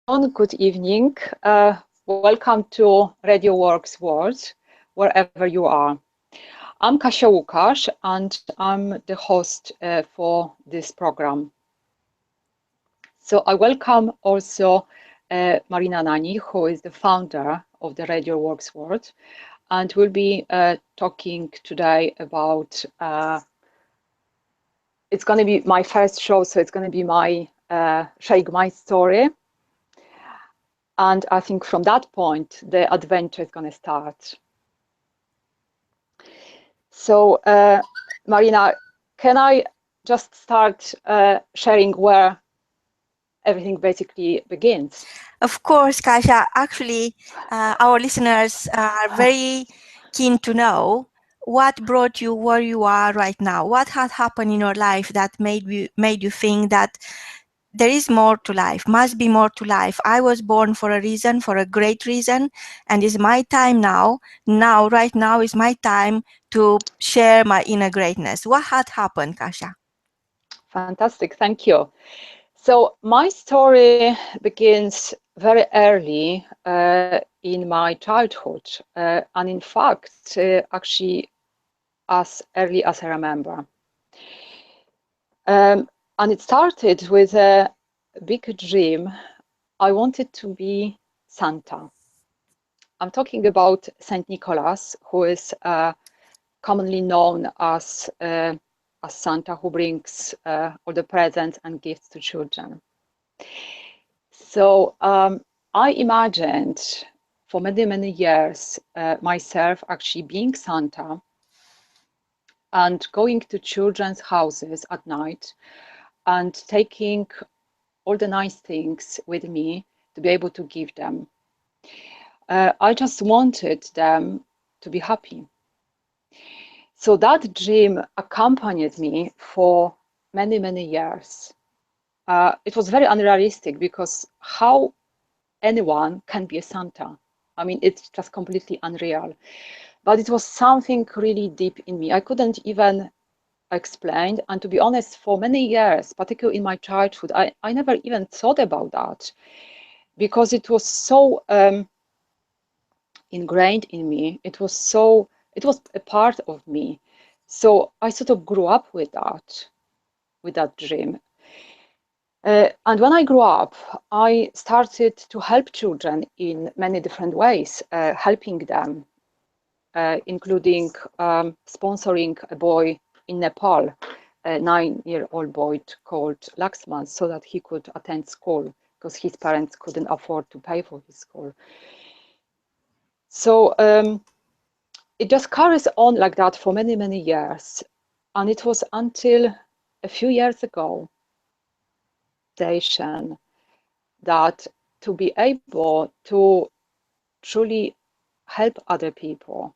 good evening. Welcome to Radio W.O.R.K.S World, wherever you are. I'm Kasia and I'm the host for this program. So I welcome also Marina, who is the founder of the Radio W.O.R.K.S World, and we'll be talking today about, it's going to be my first show, so it's going to be my sharing my story. And I think from that point, the adventure is going to start. So, Marina, can I just start sharing where everything basically begins? Of course, Kasia. Actually, our listeners are very keen to know what brought you where you are right now. What had happened in your life that made you think that there is more to life, must be more to life. I was born for a reason, for a great reason, and it's my time now. Right now is my time to share my inner greatness. What had happened, Kasia? Fantastic, thank you. So my story begins very early in my childhood, and in fact, actually as early as I remember. And it started with a big dream. I wanted to be Santa. I'm talking about Saint Nicholas, who is commonly known as Santa, who brings all the presents and gifts to children. So I imagined for many years myself actually being Santa and going to children's houses at night and taking all the nice things with me to be able to give them. I just wanted them to be happy. So that dream accompanied me for many years. It was very unrealistic because how anyone can be a Santa? I mean, it's just completely unreal. But it was something really deep in me. I couldn't even explain. And to be honest, for many years, particularly in my childhood, I never even thought about that because it was so ingrained in me. It was a part of me. So I sort of grew up with that dream. And when I grew up, I started to help children in many different ways, helping them, including sponsoring a boy in Nepal, a 9-year-old boy called Laxman, so that he could attend school because his parents couldn't afford to pay for his school. So it just carries on like that for many years. And it was until a few years ago that to be able to truly help other people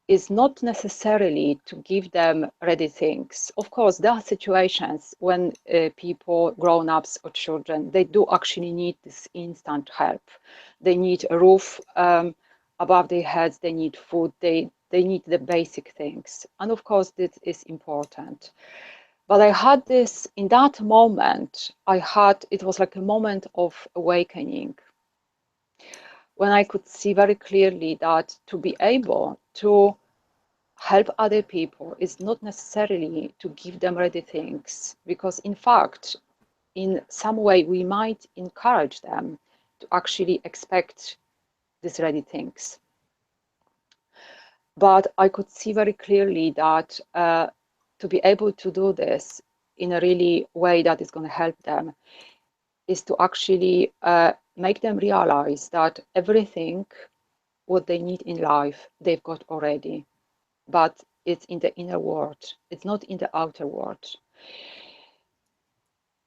is not necessarily to give them ready things. Of course, there are situations when people, grown-ups or children, they do actually need this instant help. They need a roof above their heads, they need food, they need the basic things. And of course, this is important. But I had this, in that moment, it was like a moment of awakening when I could see very clearly that to be able to help other people is not necessarily to give them ready things, because in fact, in some way, we might encourage them to actually expect these ready things. But I could see very clearly that to be able to do this in a really way that is going to help them is to actually make them realize that everything what they need in life they've got already, but it's in the inner world, it's not in the outer world.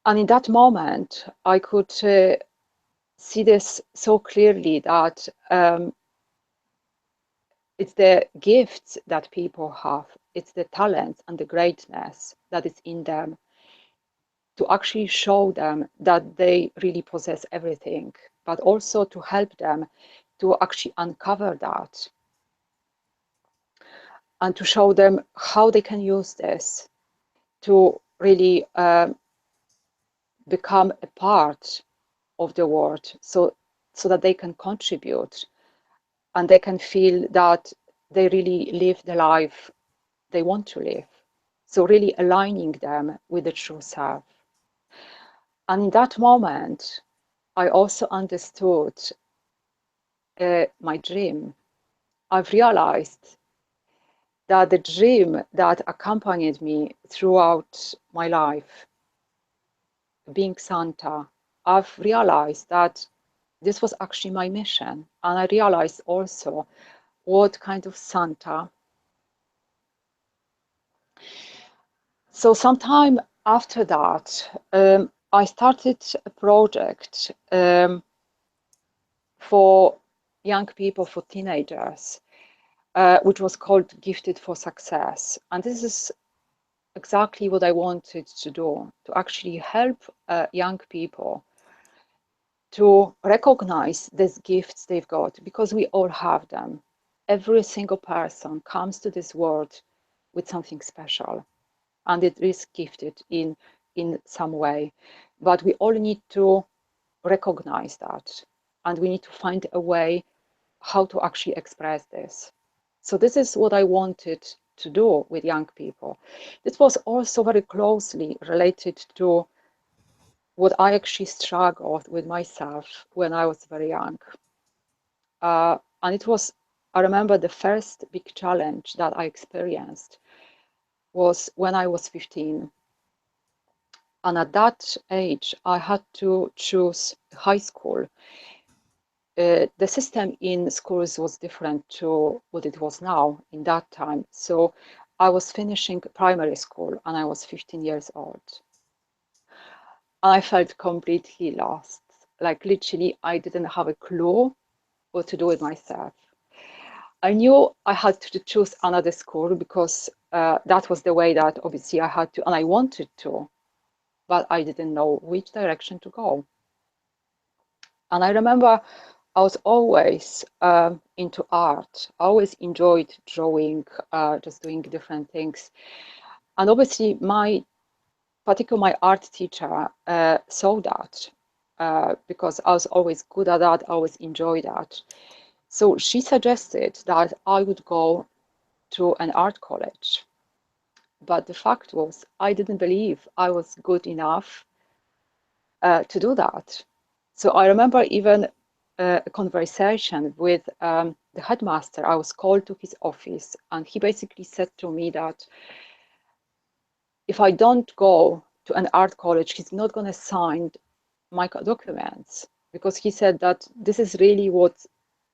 And in that moment I could see this so clearly that it's the gifts that people have, it's the talents and the greatness that is in them, to actually show them that they really possess everything, but also to help them to actually uncover that and to show them how they can use this to really become a part of the world, so that they can contribute and they can feel that they really live the life they want to live. So really aligning them with the true self. And in that moment, I also understood my dream. I've realized that the dream that accompanied me throughout my life, being Santa, I've realized that this was actually my mission. And I realized also what kind of Santa. So sometime after that, I started a project for young people, for teenagers, which was called Gifted for Success. And this is exactly what I wanted to do, to actually help young people to recognize these gifts they've got, because we all have them. Every single person comes to this world with something special, and it is gifted in some way. But we all need to recognize that, and we need to find a way how to actually express this. So this is what I wanted to do with young people. This was also very closely related to what I actually struggled with myself when I was very young. And it was, I remember the first big challenge that I experienced was when I was 15. And at that age, I had to choose high school. The system in schools was different to what it was now in that time. So I was finishing primary school and I was 15 years old. I felt completely lost. Like literally, I didn't have a clue what to do with myself. I knew I had to choose another school because that was the way that obviously I had to, and I wanted to, but I didn't know which direction to go. And I remember I was always into art. I always enjoyed drawing, just doing different things. And obviously, particularly my art teacher saw that because I was always good at that. I always enjoyed that. So she suggested that I would go to an art college. But the fact was, I didn't believe I was good enough to do that. So I remember even a conversation with the headmaster. I was called to his office, and he basically said to me that if I don't go to an art college, he's not going to sign my documents, because he said that this is really what,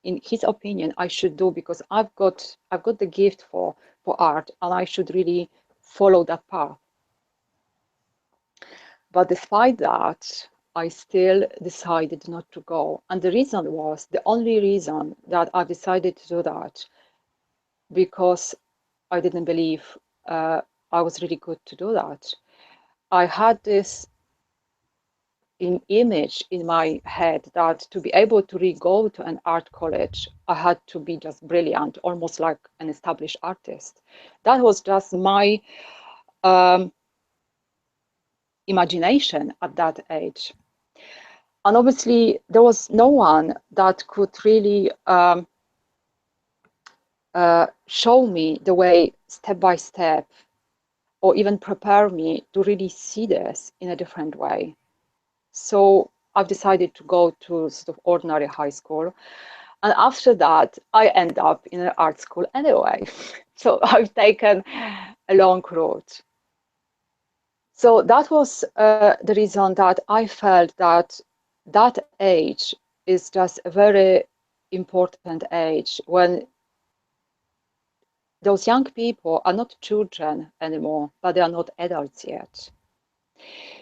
in his opinion, I should do, because I've got the gift for art, and I should really follow that path. But despite that, I still decided not to go. And the reason was, the only reason that I decided to do that, because I didn't believe I was really good to do that. I had this image in my head that to be able to really go to an art college, I had to be just brilliant, almost like an established artist. That was just my imagination at that age. And obviously, there was no one that could really show me the way step by step, or even prepare me to really see this in a different way. So I've decided to go to sort of ordinary high school. And after that, I end up in an art school anyway. So I've taken a long route. So that was the reason that I felt that that age is just a very important age, when those young people are not children anymore, but they are not adults yet.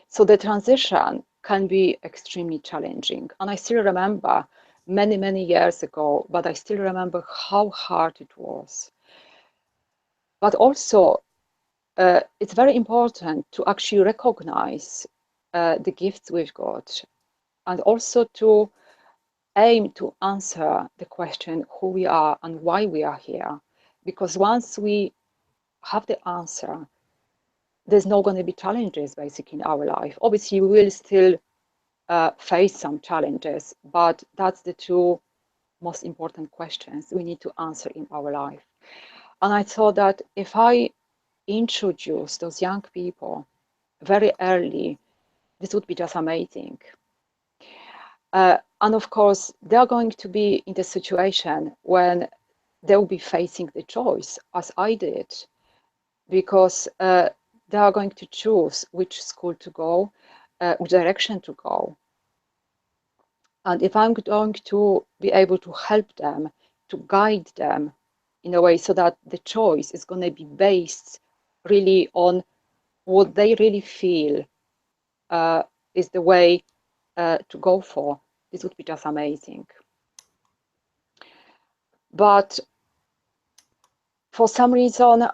So the transition can be extremely challenging. And I still remember many, many years ago, but I still remember how hard it was. But also, it's very important to actually recognize the gifts we've got, and also to aim to answer the question who we are and why we are here. Because once we have the answer, there's not going to be challenges basically in our life. Obviously, we will still face some challenges, but that's the two most important questions we need to answer in our life. And I thought that if I introduce those young people very early, this would be just amazing. And of course, they are going to be in the situation when they will be facing the choice, as I did, because they are going to choose which school to go, which direction to go. And if I'm going to be able to help them, to guide them in a way so that the choice is going to be based really on what they really feel is the way to go for, this would be just amazing. But for some reason,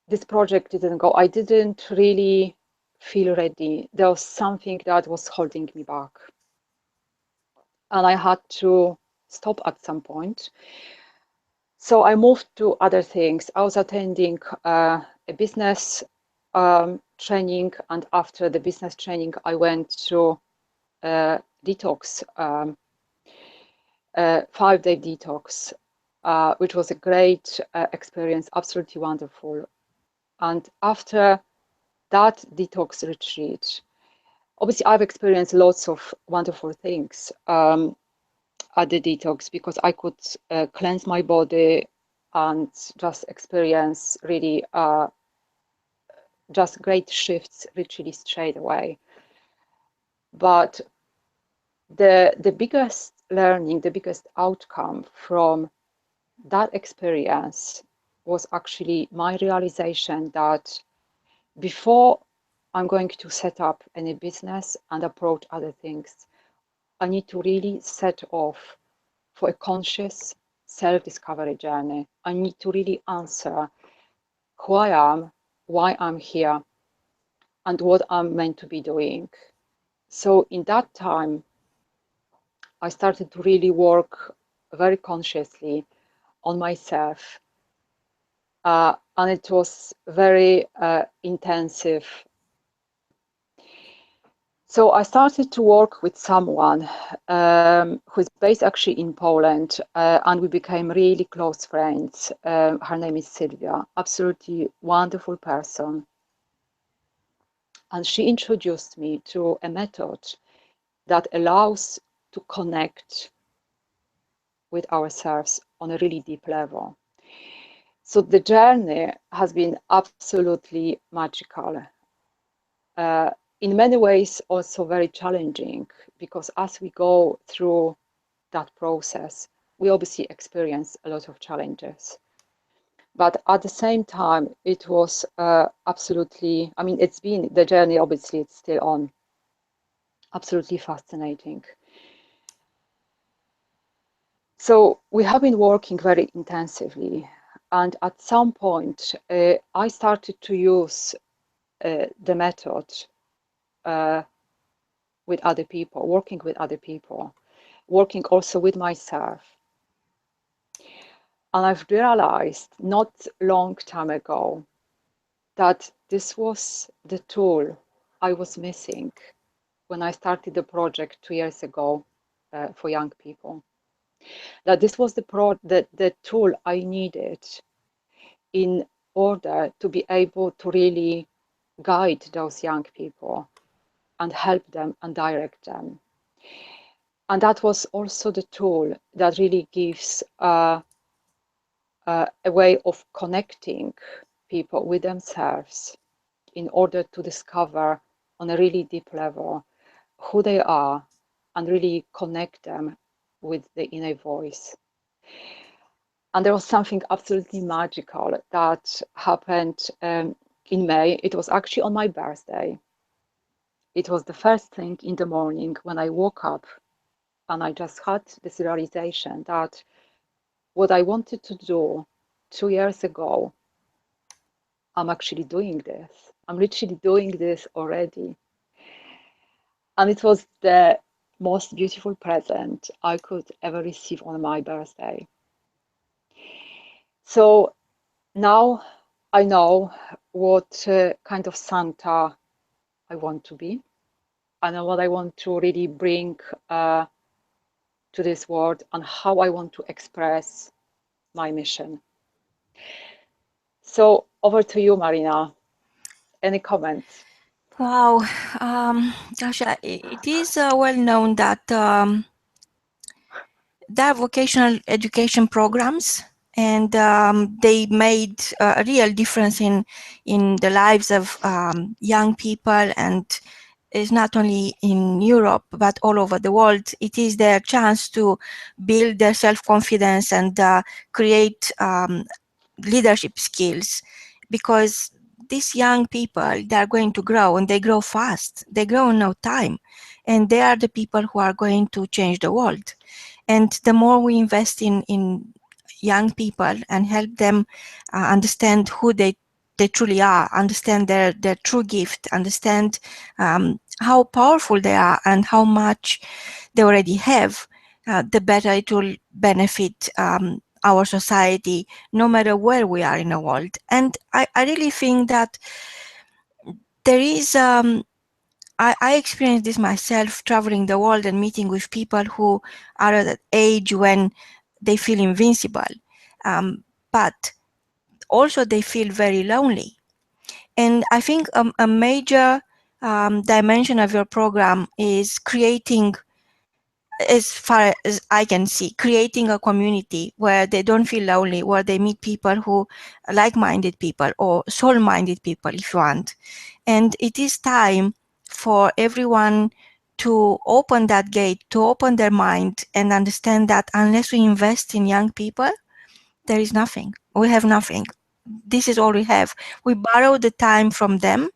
this project didn't go. I didn't really feel ready. There was something that was holding me back. And I had to stop at some point. So I moved to other things. I was attending a business training, and after the business training, I went to detox, 5-day detox, which was a great experience, absolutely wonderful. And after that detox retreat, obviously I've experienced lots of wonderful things at the detox, because I could cleanse my body and just experience really just great shifts literally straight away. But the biggest learning, the biggest outcome from that experience was actually my realization that before I'm going to set up any business and approach other things, I need to really set off for a conscious self-discovery journey. I need to really answer who I am, why I'm here, and what I'm meant to be doing. So in that time, I started to really work very consciously on myself. And it was very intensive. So I started to work with someone who is based actually in Poland, and we became really close friends. Her name is Sylvia, absolutely wonderful person. And she introduced me to a method that allows to connect with ourselves on a really deep level. So the journey has been absolutely magical. In many ways also very challenging, because as we go through that process, we obviously experience a lot of challenges. But at the same time, it was absolutely, I mean, it's been, the journey obviously it's still on, absolutely fascinating. So we have been working very intensively. And at some point, I started to use the method with other people, working with other people, working also with myself. And I've realized not long time ago that this was the tool I was missing when I started the project 2 years ago for young people. That this was the tool I needed in order to be able to really guide those young people and help them and direct them. And that was also the tool that really gives a way of connecting people with themselves in order to discover on a really deep level who they are and really connect them with the inner voice. And there was something absolutely magical that happened in May. It was actually on my birthday. It was the first thing in the morning when I woke up, and I just had this realization that what I wanted to do 2 years ago, I'm actually doing this. I'm literally doing this already. And it was the most beautiful present I could ever receive on my birthday. So now I know what kind of Santa I want to be. and what I want to really bring to this world, and how I want to express my mission. So over to you, Marina. Any comments? Wow, Kasia, it is well known that there are vocational education programs, and they made a real difference in the lives of young people, and is not only in Europe but all over the world. It is their chance to build their self-confidence and create leadership skills, because these young people, they are going to grow, and they grow fast, they grow in no time, and they are the people who are going to change the world. And the more we invest in young people and help them understand who they truly are, understand their true gift, understand how powerful they are and how much they already have, the better it will benefit our society, no matter where we are in the world. And I really think that there is I experienced this myself, traveling the world and meeting with people who are at that age when they feel invincible, but also they feel very lonely. And I think a major dimension of your program is creating, as far as I can see, creating a community where they don't feel lonely, where they meet people who like-minded people, or soul-minded people, if you want. And it is time for everyone to open that gate, to open their mind and understand that unless we invest in young people, there is nothing. We have nothing. This is all we have. We borrow the time from them,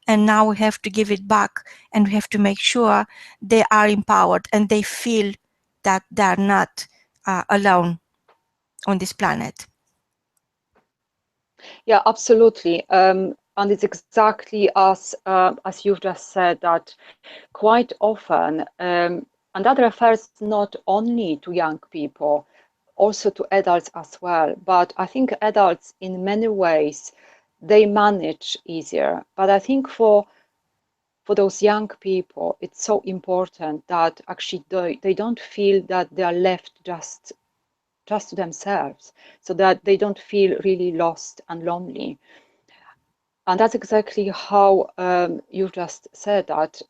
and now we have to give it back, and we have to make sure they are empowered and they feel that they are not alone on this planet. Yeah, absolutely. And it's exactly as you've just said, that quite often, and that refers not only to young people, also to adults as well. But I think adults, in many ways, they manage easier. But I think for those young people, it's so important that actually they don't feel that they are left just to themselves, so that they don't feel really lost and lonely. And that's exactly how you just said that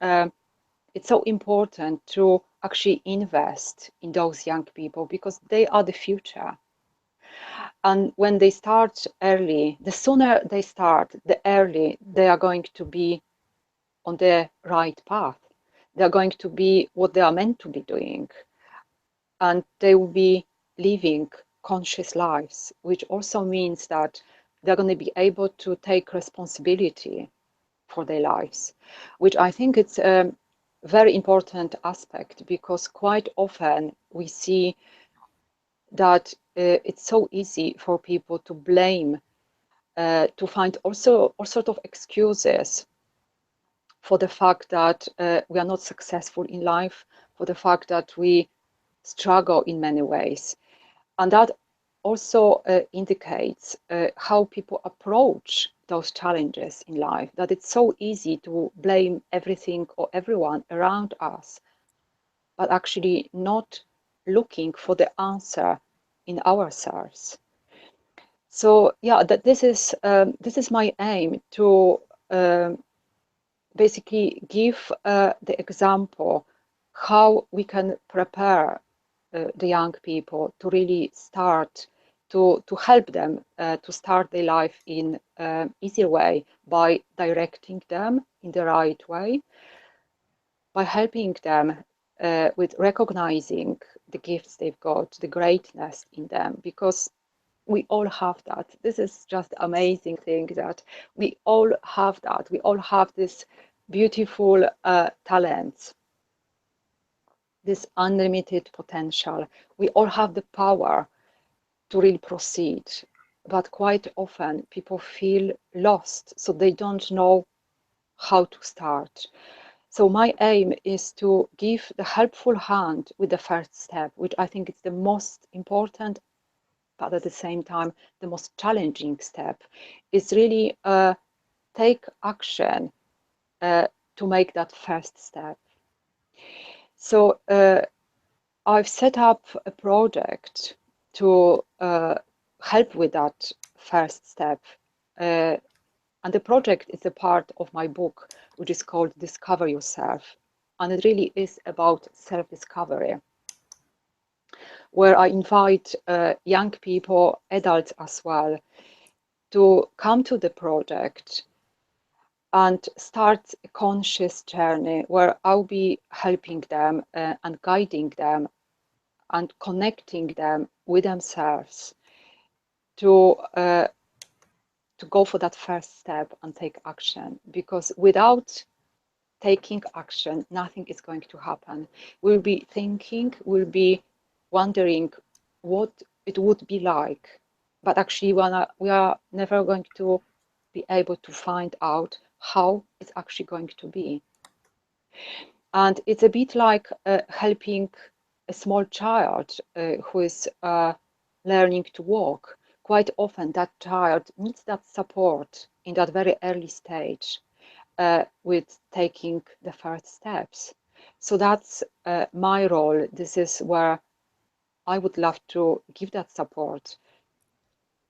it's so important to actually invest in those young people, because they are the future. And when they start early, the sooner they start, the early they are going to be on the right path. They are going to be what they are meant to be doing. And they will be living conscious lives, which also means that they're going to be able to take responsibility for their lives, which I think it's a very important aspect, because quite often we see that it's so easy for people to blame, to find also all sort of excuses for the fact that we are not successful in life, for the fact that we struggle in many ways. And that also indicates how people approach those challenges in life, that it's so easy to blame everything or everyone around us, but actually not looking for the answer in ourselves. So yeah, this is my aim, to um, basically give the example how we can prepare the young people to really start to help them to start their life in an easier way, by directing them in the right way, by helping them with recognizing the gifts they've got, the greatness in them, because we all have that. This is just amazing thing, that we all have that. We all have this beautiful talents, this unlimited potential. We all have the power to really proceed. But quite often people feel lost, so they don't know how to start. So my aim is to give the helpful hand with the first step, which I think is the most important, but at the same time the most challenging step, is really take action to make that first step. So I've set up a project to help with that first step. Uh, and the project is a part of my book, which is called Discover Yourself. And it really is about self-discovery, where I invite young people, adults as well, to come to the project and start a conscious journey where I'll be helping them and guiding them and connecting them with themselves to to go for that first step and take action. Because without taking action, nothing is going to happen. We'll be thinking, we'll be wondering what it would be like, but actually we are never going to be able to find out how it's actually going to be. And it's a bit like helping a small child who is learning to walk. Quite often, that child needs that support in that very early stage with taking the first steps. So that's my role. This is where I would love to give that support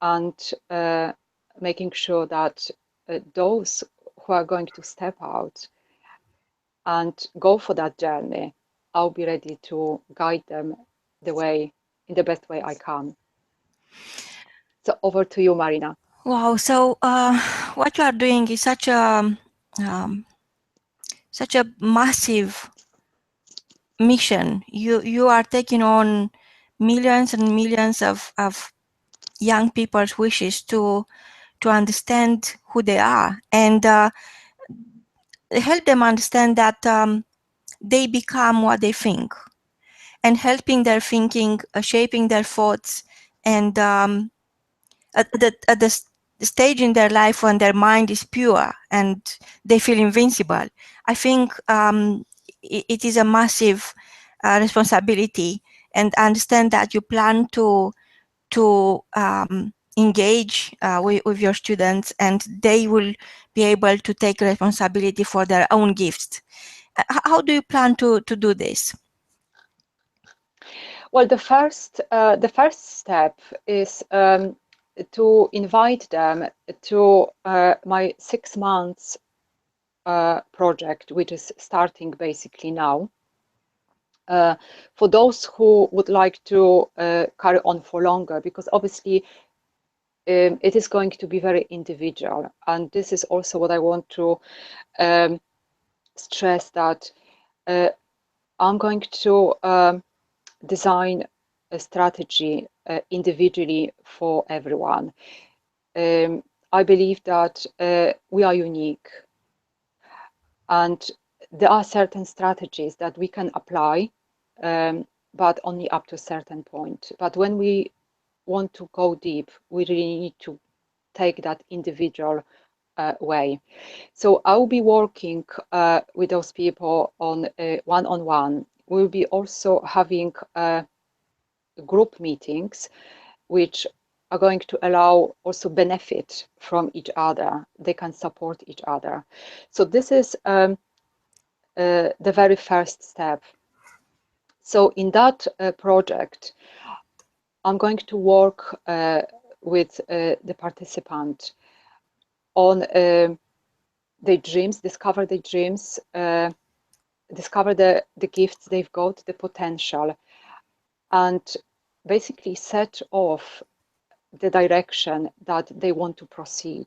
and making sure that those who are going to step out and go for that journey, I'll be ready to guide them in the best way I can. So over to you, Marina. Wow. So what you are doing is um, such a massive mission. You are taking on millions and millions of young people's wishes to understand who they are and help them understand that they become what they think, and helping their thinking, shaping their thoughts, and at the stage in their life when their mind is pure and they feel invincible. I think it is a massive responsibility, and understand that you plan to engage with your students, and they will be able to take responsibility for their own gifts. How do you plan to do this? Well, the first step is to invite them to my 6 months project, which is starting basically now. For those who would like to carry on for longer, because obviously it is going to be very individual. And this is also what I want to stress, that I'm going to design a strategy individually for everyone. I believe that we are unique, and there are certain strategies that we can apply, but only up to a certain point. But when we want to go deep, we really need to take that individual way. So I'll be working with those people on one-on-one. We'll be also having group meetings, which are going to allow also benefit from each other. They can support each other. So this is the very first step. So in that project, I'm going to work with the participant on their dreams, discover their dreams, discover the gifts they've got, the potential, and basically set off the direction that they want to proceed.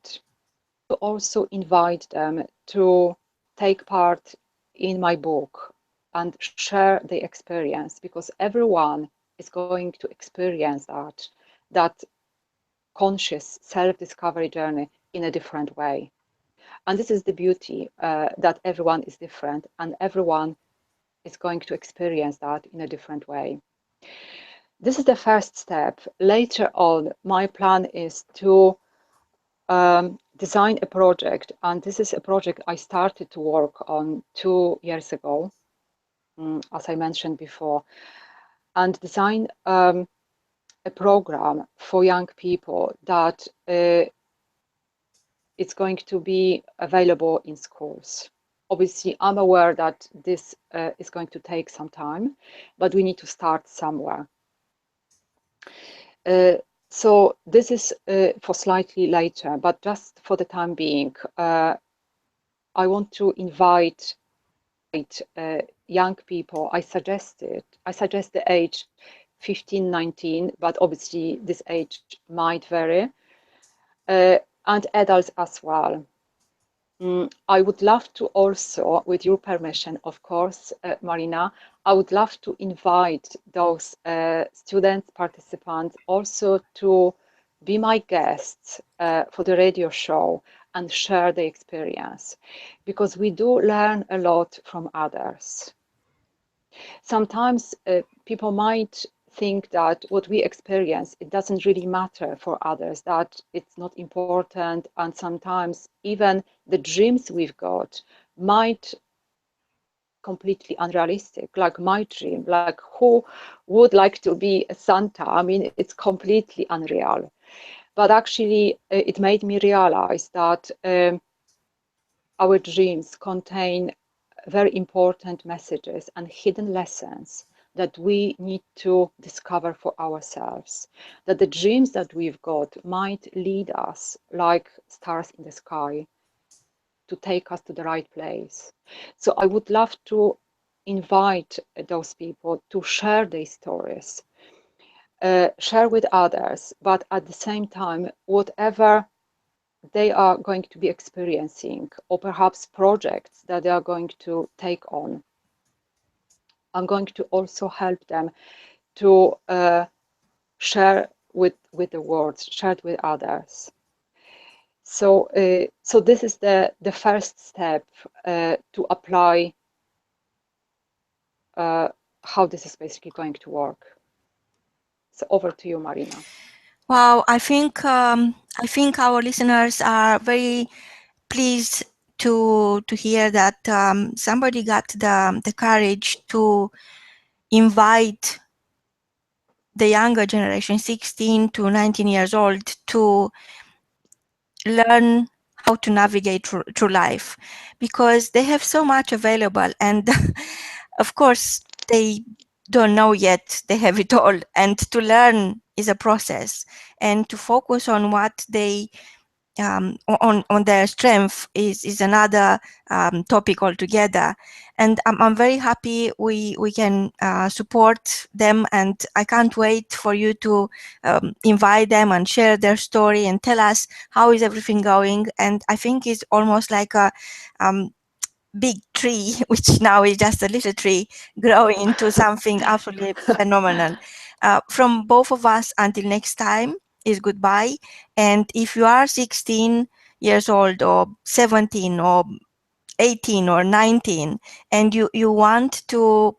To also invite them to take part in my book and share the experience, because everyone is going to experience that conscious self-discovery journey in a different way. And this is the beauty, that everyone is different and everyone is going to experience that in a different way. This is the first step. Later on, my plan is to design a project, and this is a project I started to work on 2 years ago, as I mentioned before, and design a program for young people that it's going to be available in schools. obviously, I'm aware that this is going to take some time, but we need to start somewhere. So this is for slightly later, but just for the time being, I want to invite young people. I suggest the age 15, 19, but obviously this age might vary, and adults as well. I would love to also, with your permission, of course, Marina, I would love to invite those students, participants, also to be my guests for the radio show and share the experience, because we do learn a lot from others. Sometimes people might think that what we experience, it doesn't really matter for others, that it's not important, and sometimes even the dreams we've got might completely unrealistic, like my dream, like who would like to be a Santa? I mean, it's completely unreal. But actually, it made me realize that our dreams contain very important messages and hidden lessons that we need to discover for ourselves. That the dreams that we've got might lead us like stars in the sky to take us to the right place. So I would love to invite those people to share their stories, share with others, but at the same time, whatever they are going to be experiencing, or perhaps projects that they are going to take on, I'm going to also help them to share with the world, share it with others. So, so this is the first step to apply how this is basically going to work. So over to you, Marina. Wow, I think our listeners are very pleased to hear that somebody got the courage to invite the younger generation, 16 to 19 years old, to learn how to navigate through life, because they have so much available, and of course they don't know yet they have it all, and to learn is a process, and to focus on what they on their strength is another topic altogether. And I'm very happy we can support them, and I can't wait for you to invite them and share their story and tell us how is everything going. And I think it's almost like a big tree, which now is just a little tree, growing into something absolutely phenomenal. From both of us, until next time, is goodbye. And if you are 16 years old, or 17, or 18, or 19, and you want to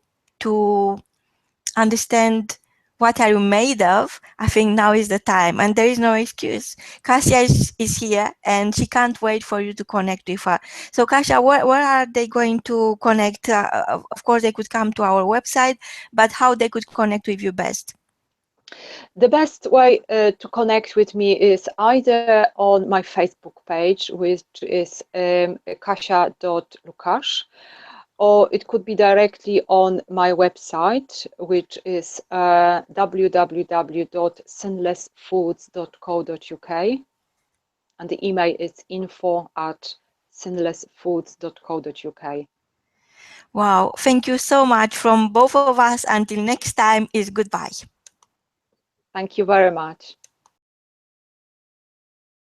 understand what are you made of, I think now is the time, and there is no excuse. Kasia is here, and she can't wait for you to connect with her. So Kasia, where are they going to connect? Of course, they could come to our website, but how they could connect with you best? The best way to connect with me is either on my Facebook page, which is kasia.lukasz, or it could be directly on my website, which is www.sinlessfoods.co.uk, and the email is info@sinlessfoods.co.uk. Wow, thank you so much from both of us. Until next time, is goodbye. Thank you very much.